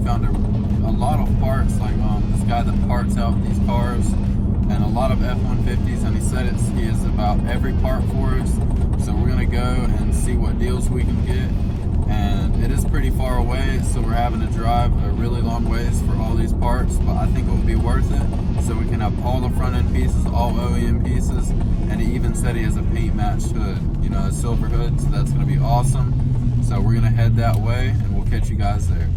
found a lot of parts, like this guy that parts out these cars, and a lot of F150s, and he said he has about every part for us. So we're gonna go and see what deals we can get, and it is pretty far away, so we're having to drive a really long ways for all these parts, but I think it will be worth it, so we can have all the front end pieces, all OEM pieces, and he even said he has a paint matched hood, you know, a silver hood, so that's gonna be awesome. So we're gonna head that way, and we'll catch you guys there.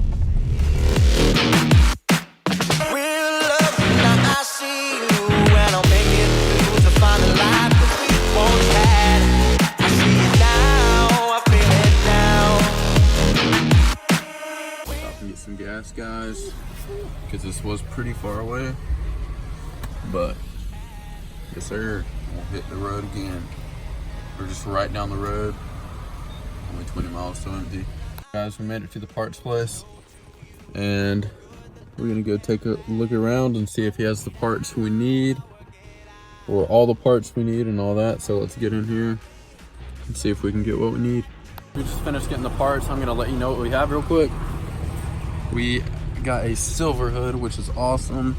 Some gas, guys, because this was pretty far away, but yes sir, we'll hit the road again. We're just right down the road, only 20 miles to empty. Guys, we made it to the parts place, and we're gonna go take a look around and see if he has the parts we need, or all the parts we need and all that. So let's get in here and see if we can get what we need. We just finished getting the parts. I'm gonna let you know what we have real quick. We got a silver hood, which is awesome.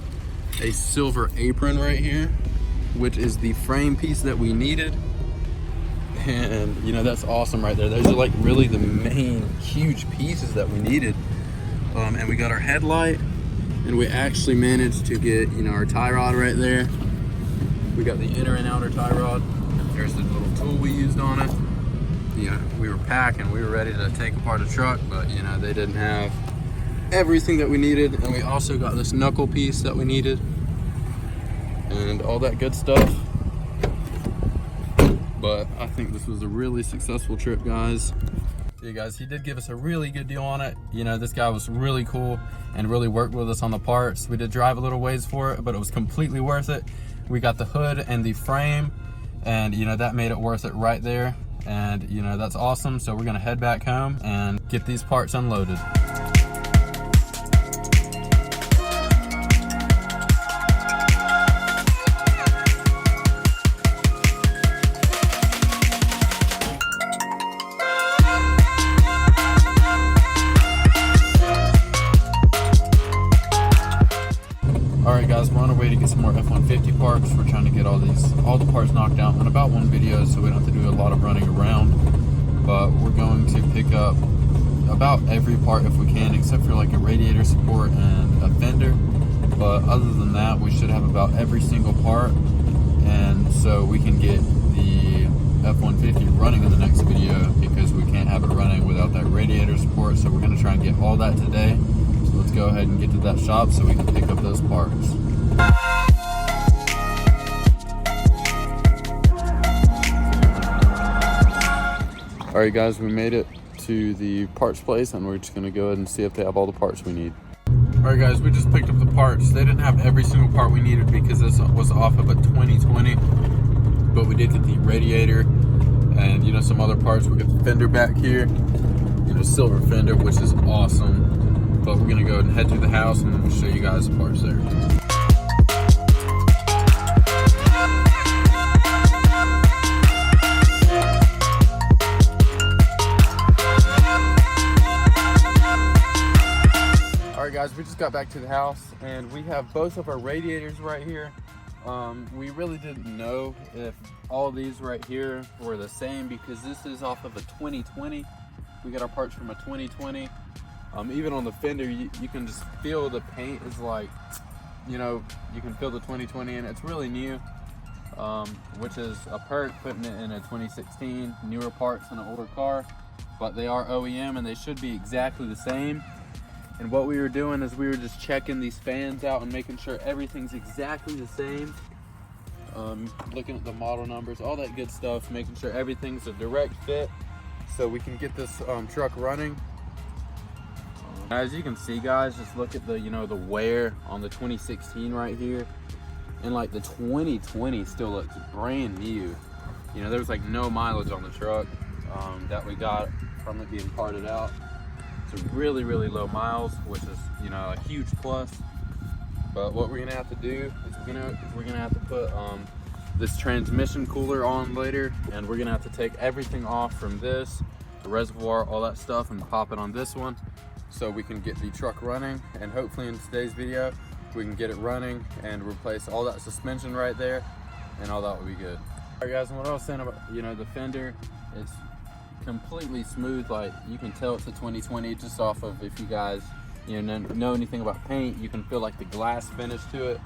A silver apron right here, which is the frame piece that we needed. And you know, that's awesome right there. Those are like really the main huge pieces that we needed. And we got our headlight, and we actually managed to get, you know, our tie rod right there. We got the inner and outer tie rod. There's the little tool we used on it. You know, we were packing, we were ready to take apart a truck, but you know, they didn't have everything that we needed. And we also got this knuckle piece that we needed and all that good stuff. But I think this was a really successful trip, guys. Yeah, guys, he did give us a really good deal on it. You know, this guy was really cool and really worked with us on the parts. We did drive a little ways for it, but it was completely worth it. We got the hood and the frame, and you know, that made it worth it right there. And you know, that's awesome. So we're gonna head back home and get these parts unloaded. Alright guys, we're on our way to get some more F150 parts. We're trying to get all the parts knocked out in about one video, so we don't have to do a lot of running around. But we're going to pick up about every part if we can, except for like a radiator support and a fender. But other than that, we should have about every single part, and so we can get the F150 running in the next video, because we can't have it running without that radiator support. So we're going to try and get all that today. So let's go ahead and get to that shop so we can pick up those parts. Alright guys, we made it to the parts place, and we're just going to go ahead and see if they have all the parts we need. Alright guys, we just picked up the parts. They didn't have every single part we needed because this was off of a 2020, but we did get the radiator and you know, some other parts. We got the fender back here, you know, silver fender, which is awesome. But we're gonna go ahead and head to the house, and then we'll show you guys the parts there. Alright guys, we just got back to the house, and we have both of our radiators right here. We really didn't know if all these right here were the same, because this is off of a 2020. We got our parts from a 2020. Even on the fender, you can just feel the paint is like, you know, you can feel the 2020, and it's really new, which is a perk putting it in a 2016, newer parts in an older car, but they are OEM and they should be exactly the same. And what we were doing is we were just checking these fans out and making sure everything's exactly the same, looking at the model numbers, all that good stuff, making sure everything's a direct fit so we can get this truck running. As you can see, guys, just look at the, you know, the wear on the 2016 right here, and like the 2020 still looks brand new. You know, there was like no mileage on the truck that we got from it being parted out. It's really, really low miles, which is, you know, a huge plus. But what we're gonna have to do is we're gonna have to put this transmission cooler on later, and we're gonna have to take everything off from this, the reservoir, all that stuff, and pop it on this one. so we can get the truck running, and hopefully in today's video we can get it running and replace all that suspension right there, and all that will be good. All right guys, and what I was saying about, you know, the fender, it's completely smooth. Like, you can tell it's a 2020 just off of, if you guys, you know anything about paint, you can feel like the glass finish to it.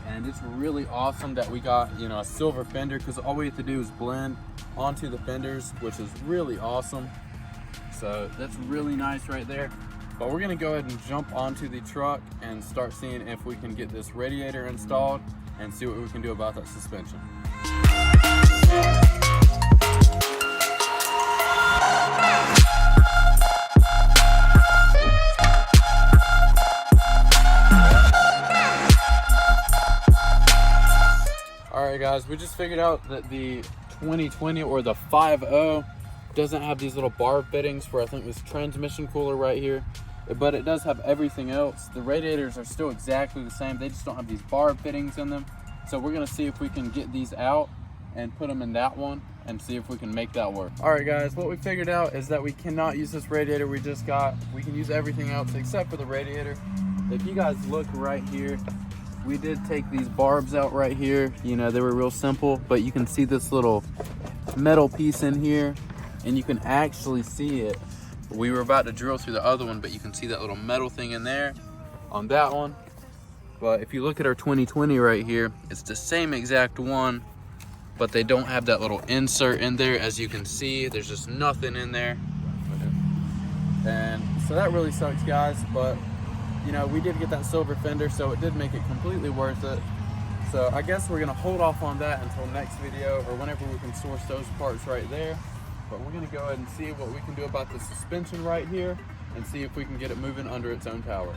And it's really awesome that we got, you know, a silver fender, because all we have to do is blend onto the fenders, which is really awesome. So that's really nice right there. But we're gonna go ahead and jump onto the truck and start seeing if we can get this radiator installed and see what we can do about that suspension. Alright guys, we just figured out that the 2020 or the 5.0 doesn't have these little barb fittings for, I think, this transmission cooler right here, but it does have everything else. The radiators are still exactly the same, they just don't have these barb fittings in them. So we're gonna see if we can get these out and put them in that one and see if we can make that work. Alright guys, what we figured out is that we cannot use this radiator we just got. We can use everything else except for the radiator. If you guys look right here, we did take these barbs out right here. You know, they were real simple, but you can see this little metal piece in here, and you can actually see it. We were about to drill through the other one, but you can see that little metal thing in there on that one. But if you look at our 2020 right here, it's the same exact one, but they don't have that little insert in there. As you can see, there's just nothing in there. And so that really sucks, guys, but you know, we did get that silver fender, so it did make it completely worth it. So I guess we're gonna hold off on that until next video, or whenever we can source those parts right there. But we're gonna go ahead and see what we can do about the suspension right here and see if we can get it moving under its own power.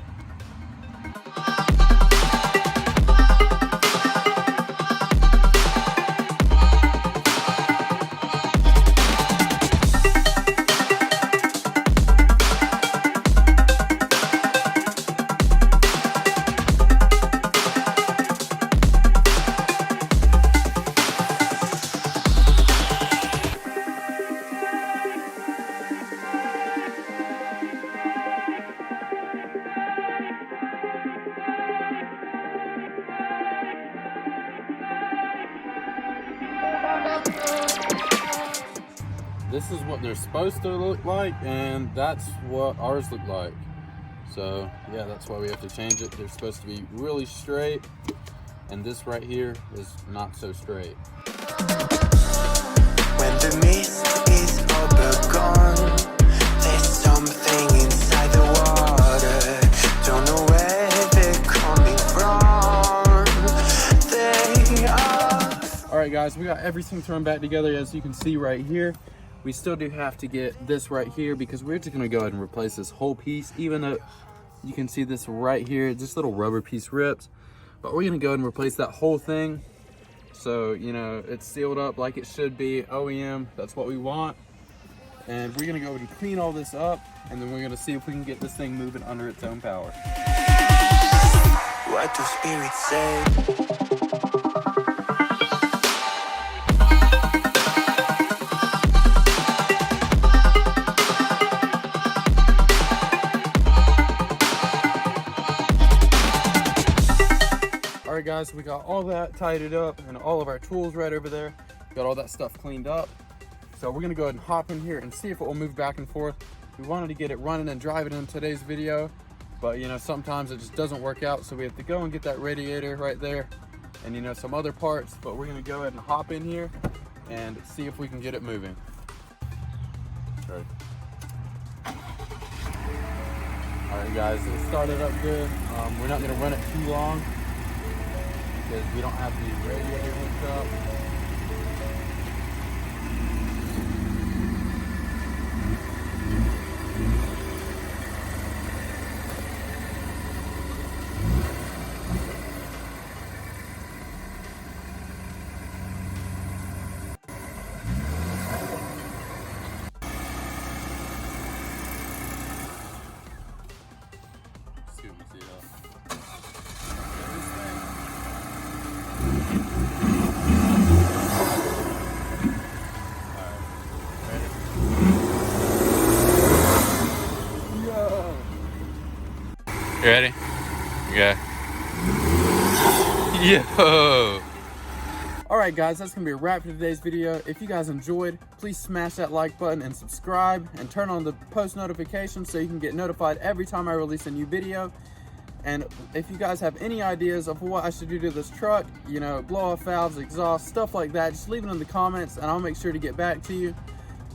This is what they're supposed to look like, and that's what ours look like. So yeah, that's why we have to change it. They're supposed to be really straight, and this right here is not so straight. When the mist is all gone, there's something inside the water. Don't know where they're coming from. They are. All right guys, we got everything thrown back together, as you can see right here. We still do have to get this right here, because we're just gonna go ahead and replace this whole piece, even though you can see this right here, this little rubber piece ripped. But we're gonna go ahead and replace that whole thing. So, you know, it's sealed up like it should be, OEM, that's what we want. And we're gonna go ahead and clean all this up, and then we're gonna see if we can get this thing moving under its own power. What do spirits say? All right guys, we got all that tidied up and all of our tools right over there. Got all that stuff cleaned up. So we're gonna go ahead and hop in here and see if it will move back and forth. We wanted to get it running and driving in today's video, but you know, sometimes it just doesn't work out. So we have to go and get that radiator right there and, you know, some other parts, but we're gonna go ahead and hop in here and see if we can get it moving. Okay. All right guys, it started up good. We're not gonna run it too long, because we don't have the radiator hooked up. See what we see up. You ready? Yeah. Yo! Alright guys, that's going to be a wrap for today's video. If you guys enjoyed, please smash that like button and subscribe and turn on the post notifications so you can get notified every time I release a new video. And if you guys have any ideas of what I should do to this truck, you know, blow off valves, exhaust, stuff like that, just leave it in the comments and I'll make sure to get back to you.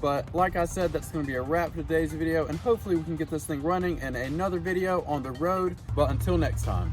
But like I said, that's going to be a wrap for today's video, and hopefully we can get this thing running in another video on the road. But until next time.